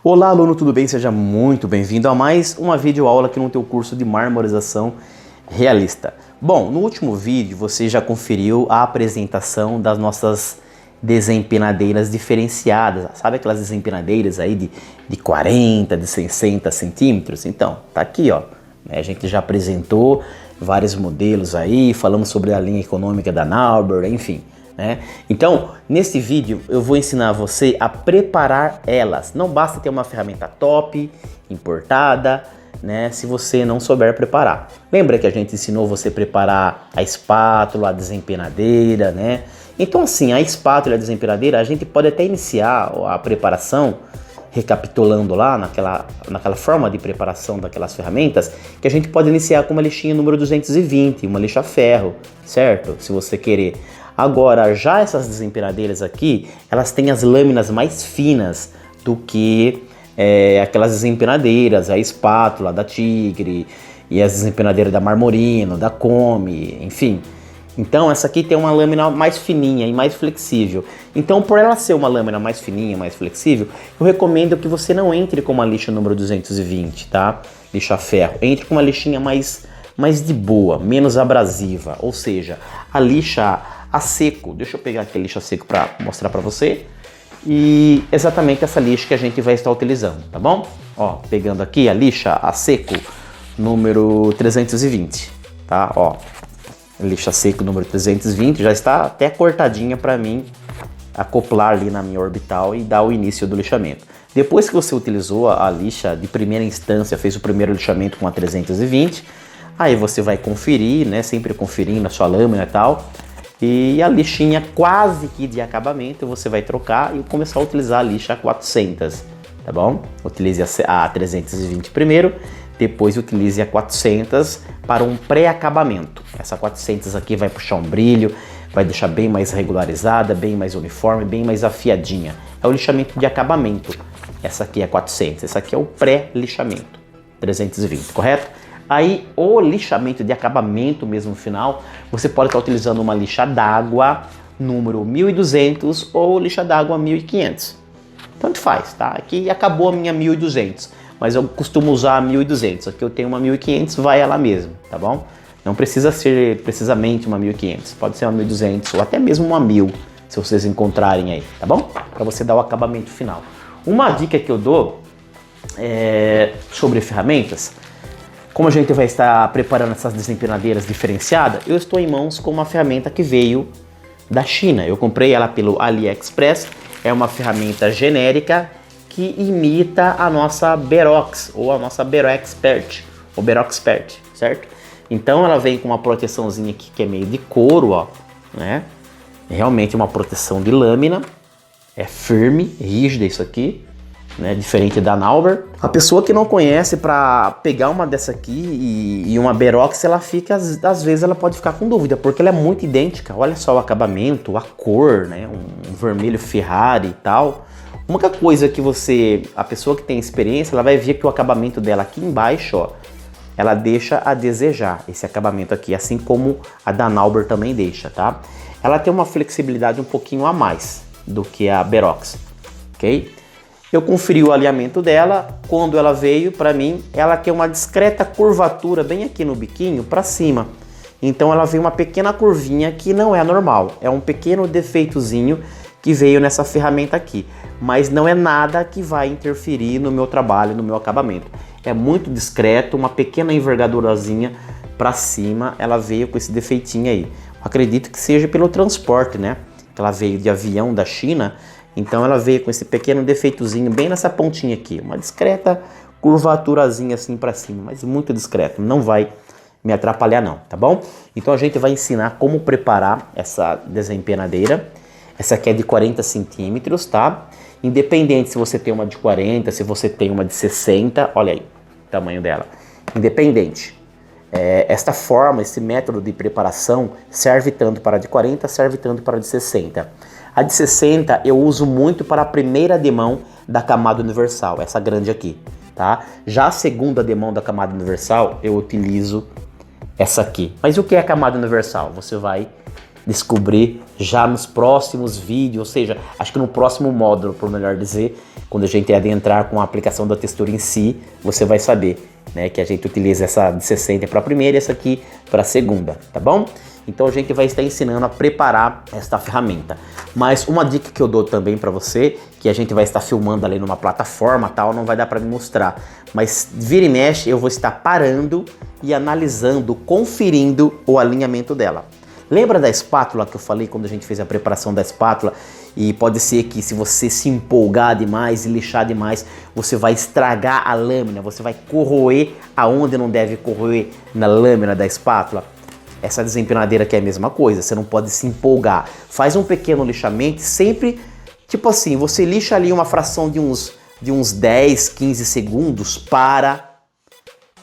Olá aluno, tudo bem? Seja muito bem-vindo a mais uma videoaula aqui no teu curso de marmorização realista. Bom, no último vídeo você já conferiu a apresentação das nossas desempenadeiras diferenciadas. Sabe aquelas desempenadeiras aí de 40, de 60 centímetros? Então, tá aqui, ó. A gente já apresentou vários modelos aí, falamos sobre a linha econômica da Nauber, enfim. Então, nesse vídeo eu vou ensinar você a preparar elas. Não basta ter uma ferramenta top, importada, se você não souber preparar. Lembra que a gente ensinou você a preparar a espátula, a desempenadeira, Então assim, a espátula e a desempenadeira, a gente pode até iniciar a preparação recapitulando lá naquela forma de preparação daquelas ferramentas, que a gente pode iniciar com uma lixinha número 220, uma lixa ferro, certo? Se você querer. Agora, já essas desempenadeiras aqui, elas têm as lâminas mais finas do que aquelas desempenadeiras, a espátula da Tigre e as desempenadeiras da Marmorino, da Come, enfim. Então, essa aqui tem uma lâmina mais fininha e mais flexível. Então, por ela ser uma lâmina mais fininha, mais flexível, eu recomendo que você não entre com uma lixa número 220, tá? Lixa ferro. Entre com uma lixinha mais de boa, menos abrasiva, ou seja, a lixa a seco. Deixa eu pegar aqui a lixa a seco para mostrar para você. E exatamente essa lixa que a gente vai estar utilizando, tá bom? Ó, pegando aqui a lixa a seco número 320, tá? Ó, lixa a seco número 320 já está até cortadinha para mim acoplar ali na minha orbital e dar o início do lixamento. Depois que você utilizou a lixa de primeira instância, fez o primeiro lixamento com a 320, aí você vai conferir, sempre conferindo a sua lâmina e tal. E a lixinha quase que de acabamento você vai trocar e começar a utilizar a lixa 400, tá bom? Utilize a 320 primeiro, depois utilize a 400 para um pré-acabamento. Essa 400 aqui vai puxar um brilho, vai deixar bem mais regularizada, bem mais uniforme, bem mais afiadinha. É o lixamento de acabamento. Essa aqui é 400, essa aqui é o pré-lixamento, 320, correto? Aí o lixamento de acabamento mesmo final, você pode estar utilizando uma lixa d'água número 1200 ou lixa d'água 1500. Tanto faz, tá? Aqui acabou a minha 1200, mas eu costumo usar a 1200. Aqui eu tenho uma 1500, vai ela mesmo, tá bom? Não precisa ser precisamente uma 1500, pode ser uma 1200 ou até mesmo uma 1000, se vocês encontrarem aí, tá bom? Para você dar o acabamento final. Uma dica que eu dou sobre ferramentas. Como a gente vai estar preparando essas desempenadeiras diferenciadas, eu estou em mãos com uma ferramenta que veio da China. Eu comprei ela pelo AliExpress, é uma ferramenta genérica que imita a nossa Berox ou a nossa Beroxpert, ou Beroxpert, certo? Então ela vem com uma proteçãozinha aqui que é meio de couro, ó, Realmente uma proteção de lâmina, é firme, rígida isso aqui. Diferente da Nauber. A pessoa que não conhece, para pegar uma dessa aqui e uma Berox, ela fica, às vezes ela pode ficar com dúvida, porque ela é muito idêntica. Olha só o acabamento, a cor, um vermelho Ferrari e tal. Uma coisa que a pessoa que tem experiência, ela vai ver que o acabamento dela aqui embaixo, ó, ela deixa a desejar, esse acabamento aqui, assim como a da Nauber também deixa, tá? Ela tem uma flexibilidade um pouquinho a mais do que a Berox, ok? Eu conferi o alinhamento dela, quando ela veio para mim, ela tem uma discreta curvatura bem aqui no biquinho para cima. Então ela veio uma pequena curvinha que não é normal, é um pequeno defeitozinho que veio nessa ferramenta aqui. Mas não é nada que vai interferir no meu trabalho, no meu acabamento. É muito discreto, uma pequena envergadurazinha para cima, ela veio com esse defeitinho aí. Acredito que seja pelo transporte, Que ela veio de avião da China. Então ela veio com esse pequeno defeitozinho bem nessa pontinha aqui, uma discreta curvaturazinha assim para cima, mas muito discreto, não vai me atrapalhar não, tá bom? Então a gente vai ensinar como preparar essa desempenadeira. Essa aqui é de 40 centímetros, tá? Independente se você tem uma de 40, se você tem uma de 60, olha aí o tamanho dela. Independente. Esta forma, esse método de preparação serve tanto para a de 40, serve tanto para a de 60. A de 60 eu uso muito para a primeira demão da camada universal, essa grande aqui, tá? Já a segunda demão da camada universal eu utilizo essa aqui. Mas o que é a camada universal? Você vai descobrir já nos próximos vídeos, ou seja, acho que no próximo módulo, por melhor dizer, quando a gente adentrar com a aplicação da textura em si, você vai saber, né, que a gente utiliza essa de 60 para a primeira e essa aqui para a segunda, tá bom? Então a gente vai estar ensinando a preparar esta ferramenta. Mas uma dica que eu dou também para você, que a gente vai estar filmando ali numa plataforma tal, não vai dar para me mostrar, mas vira e mexe eu vou estar parando e analisando, conferindo o alinhamento dela. Lembra da espátula que eu falei quando a gente fez a preparação da espátula? E pode ser que se você se empolgar demais e lixar demais, você vai estragar a lâmina, você vai corroer aonde não deve corroer na lâmina da espátula. Essa desempenadeira aqui é a mesma coisa, você não pode se empolgar. Faz um pequeno lixamento, sempre, tipo assim, você lixa ali uma fração de uns 10, 15 segundos,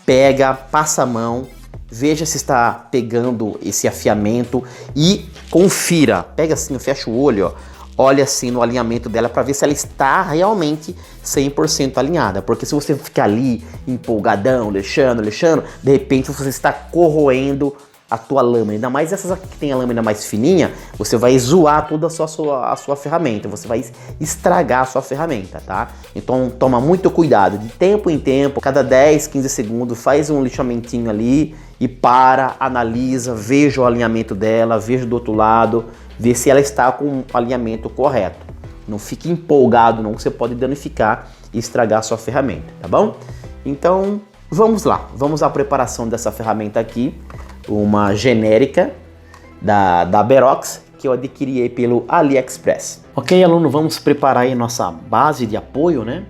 pega, passa a mão, veja se está pegando esse afiamento e confira. Pega assim, fecha o olho, ó. Olha assim no alinhamento dela para ver se ela está realmente 100% alinhada. Porque se você ficar ali empolgadão, lixando, de repente você está corroendo a tua lâmina. Ainda mais essas aqui que tem a lâmina mais fininha, você vai zoar toda a sua ferramenta, você vai estragar a sua ferramenta, tá? Então toma muito cuidado, de tempo em tempo, cada 10, 15 segundos, faz um lixamentinho ali e analisa, veja o alinhamento dela, veja do outro lado, vê se ela está com o alinhamento correto. Não fique empolgado não, que você pode danificar e estragar a sua ferramenta, tá bom? Então vamos lá, vamos à preparação dessa ferramenta aqui. Uma genérica da Berox que eu adquiri aí pelo AliExpress. Ok, aluno, vamos preparar aí nossa base de apoio, né?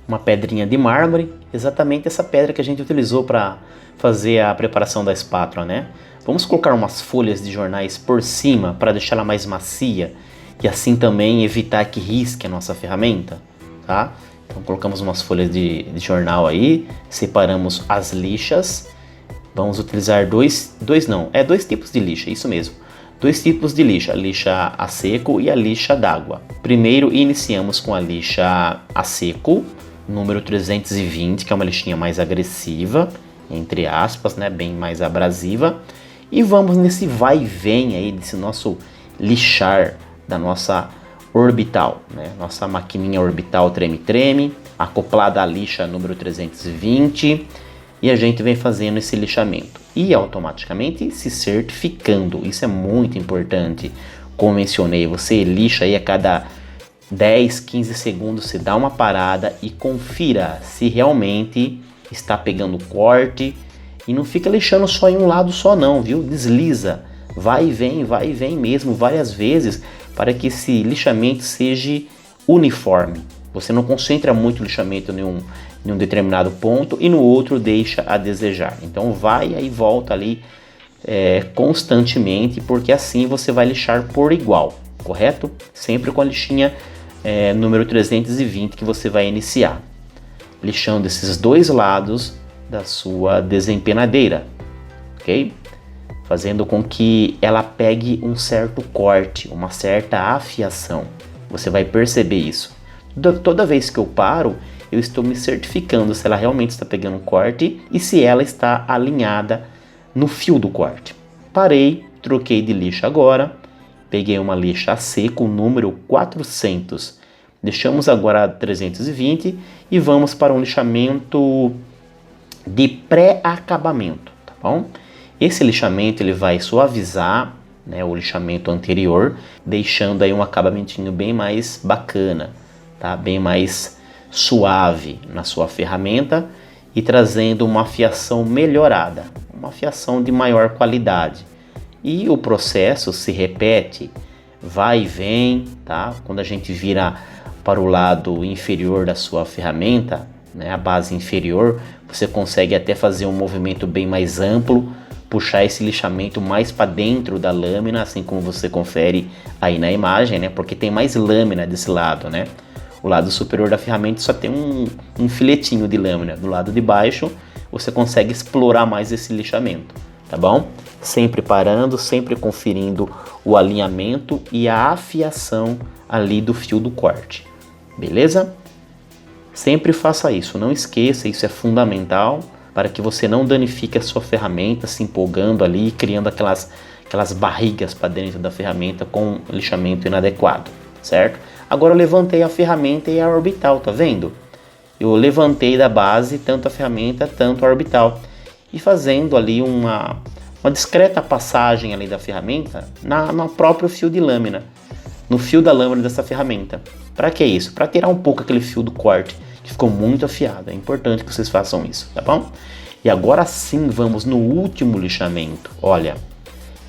Uma pedrinha de mármore, exatamente essa pedra que a gente utilizou para fazer a preparação da espátula, né? Vamos colocar umas folhas de jornais por cima para deixar ela mais macia e assim também evitar que risque a nossa ferramenta, tá? Então colocamos umas folhas de jornal aí, separamos as lixas. Vamos utilizar dois tipos de lixa, isso mesmo. Dois tipos de lixa, a lixa a seco e a lixa d'água. Primeiro iniciamos com a lixa a seco, número 320, que é uma lixinha mais agressiva, entre aspas, né, bem mais abrasiva. E vamos nesse vai e vem aí desse nosso lixar da nossa orbital, né? Nossa maquininha orbital treme-treme, acoplada à lixa número 320. E a gente vem fazendo esse lixamento e automaticamente se certificando. Isso é muito importante. Como mencionei, você lixa aí a cada 10, 15 segundos, você dá uma parada e confira se realmente está pegando corte. E não fica lixando só em um lado só não, viu? Desliza, vai e vem mesmo várias vezes para que esse lixamento seja uniforme. Você não concentra muito o lixamento em um determinado ponto e no outro deixa a desejar. Então vai e volta ali constantemente, porque assim você vai lixar por igual, correto? Sempre com a lixinha número 320 que você vai iniciar. Lixando esses dois lados da sua desempenadeira, ok? Fazendo com que ela pegue um certo corte, uma certa afiação. Você vai perceber isso. Toda vez que eu paro, eu estou me certificando se ela realmente está pegando um corte e se ela está alinhada no fio do corte. Parei, troquei de lixa agora, peguei uma lixa a seco, número 400. Deixamos agora a 320 e vamos para um lixamento de pré-acabamento, tá bom? Esse lixamento ele vai suavizar, né, o lixamento anterior, deixando aí um acabamentinho bem mais bacana, tá? Bem mais suave na sua ferramenta e trazendo uma afiação melhorada, uma afiação de maior qualidade. E o processo se repete, vai e vem, tá? Quando a gente vira para o lado inferior da sua ferramenta, né, a base inferior, você consegue até fazer um movimento bem mais amplo, puxar esse lixamento mais para dentro da lâmina, assim como você confere aí na imagem, né? Porque tem mais lâmina desse lado, né? O lado superior da ferramenta só tem um filetinho de lâmina. Do lado de baixo, você consegue explorar mais esse lixamento, tá bom? Sempre parando, sempre conferindo o alinhamento e a afiação ali do fio do corte, beleza? Sempre faça isso, não esqueça, isso é fundamental para que você não danifique a sua ferramenta, se empolgando ali, criando aquelas barrigas para dentro da ferramenta com lixamento inadequado, certo? Agora eu levantei a ferramenta e a orbital, tá vendo? Eu levantei da base tanto a ferramenta, tanto a orbital, e fazendo ali uma discreta passagem ali da ferramenta no próprio fio de lâmina, no fio da lâmina dessa ferramenta. Para que isso? Para tirar um pouco aquele fio do corte que ficou muito afiado. É importante que vocês façam isso, tá bom? E agora sim vamos no último lixamento. Olha,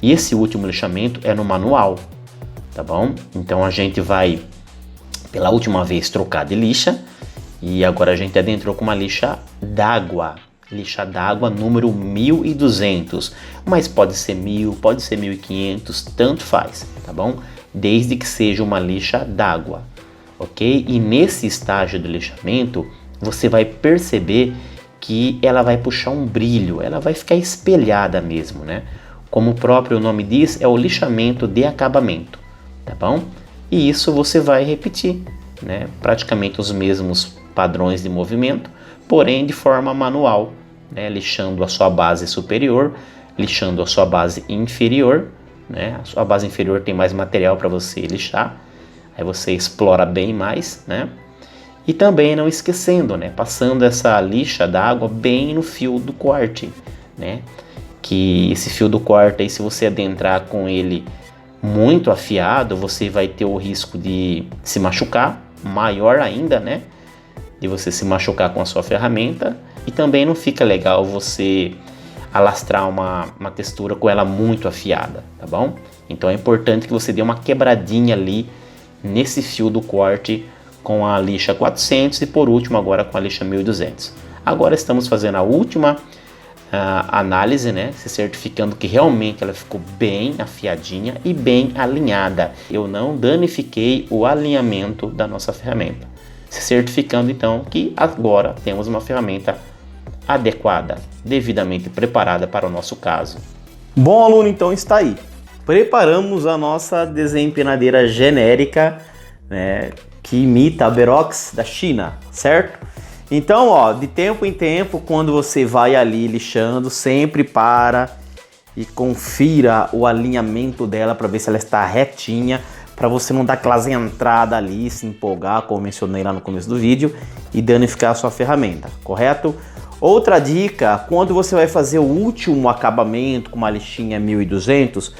e esse último lixamento é no manual, tá bom? Então a gente vai pela última vez trocar de lixa e agora a gente adentrou com uma lixa d'água. Lixa d'água número 1200, mas pode ser 1000, pode ser 1500, tanto faz, tá bom? Desde que seja uma lixa d'água, ok? E nesse estágio de lixamento, você vai perceber que ela vai puxar um brilho, ela vai ficar espelhada mesmo, né? Como o próprio nome diz, é o lixamento de acabamento, tá bom? E isso você vai repetir, né? Praticamente os mesmos padrões de movimento, porém de forma manual, né? Lixando a sua base superior, lixando a sua base inferior, né? A sua base inferior tem mais material para você lixar, aí você explora bem mais, né? E também não esquecendo, né? Passando essa lixa d'água bem no fio do corte, né? Que esse fio do corte aí, se você adentrar com ele muito afiado, você vai ter o risco de se machucar, maior ainda, né? De você se machucar com a sua ferramenta. E também não fica legal você alastrar uma textura com ela muito afiada, tá bom? Então é importante que você dê uma quebradinha ali nesse fio do corte com a lixa 400 e por último agora com a lixa 1200. Agora estamos fazendo a última análise, né? Se certificando que realmente ela ficou bem afiadinha e bem alinhada. Eu não danifiquei o alinhamento da nossa ferramenta. Se certificando então que agora temos uma ferramenta adequada, devidamente preparada para o nosso caso. Bom, aluno, então está aí. Preparamos a nossa desempenadeira genérica, né, que imita a Berox da China, certo? Então, ó, de tempo em tempo, quando você vai ali lixando, sempre para e confira o alinhamento dela para ver se ela está retinha, para você não dar aquelas entradas ali, se empolgar, como mencionei lá no começo do vídeo, e danificar a sua ferramenta, correto? Outra dica, quando você vai fazer o último acabamento com uma lixinha 1200,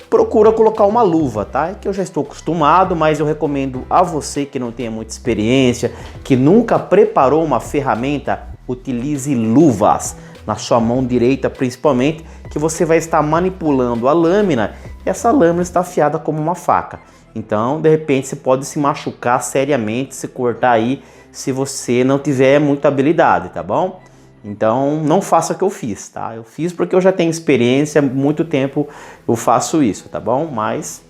procura colocar uma luva, tá? É que eu já estou acostumado, mas eu recomendo a você que não tenha muita experiência, que nunca preparou uma ferramenta, utilize luvas na sua mão direita principalmente, que você vai estar manipulando a lâmina e essa lâmina está afiada como uma faca. Então, de repente, você pode se machucar seriamente, se cortar aí, se você não tiver muita habilidade, tá bom? Então, não faça o que eu fiz, tá? Eu fiz porque eu já tenho experiência, há muito tempo eu faço isso, tá bom? Mas,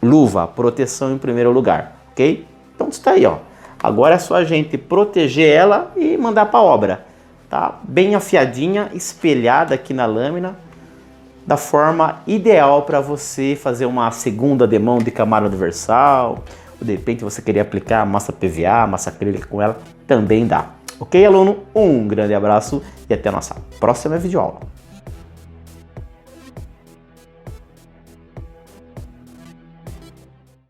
luva, proteção em primeiro lugar, ok? Então, está aí, ó. Agora é só a gente proteger ela e mandar para a obra, tá? Bem afiadinha, espelhada aqui na lâmina, da forma ideal para você fazer uma segunda demão de camada universal, ou de repente você querer aplicar massa PVA, massa acrílica com ela, também dá. Ok, aluno? Um grande abraço e até a nossa próxima videoaula.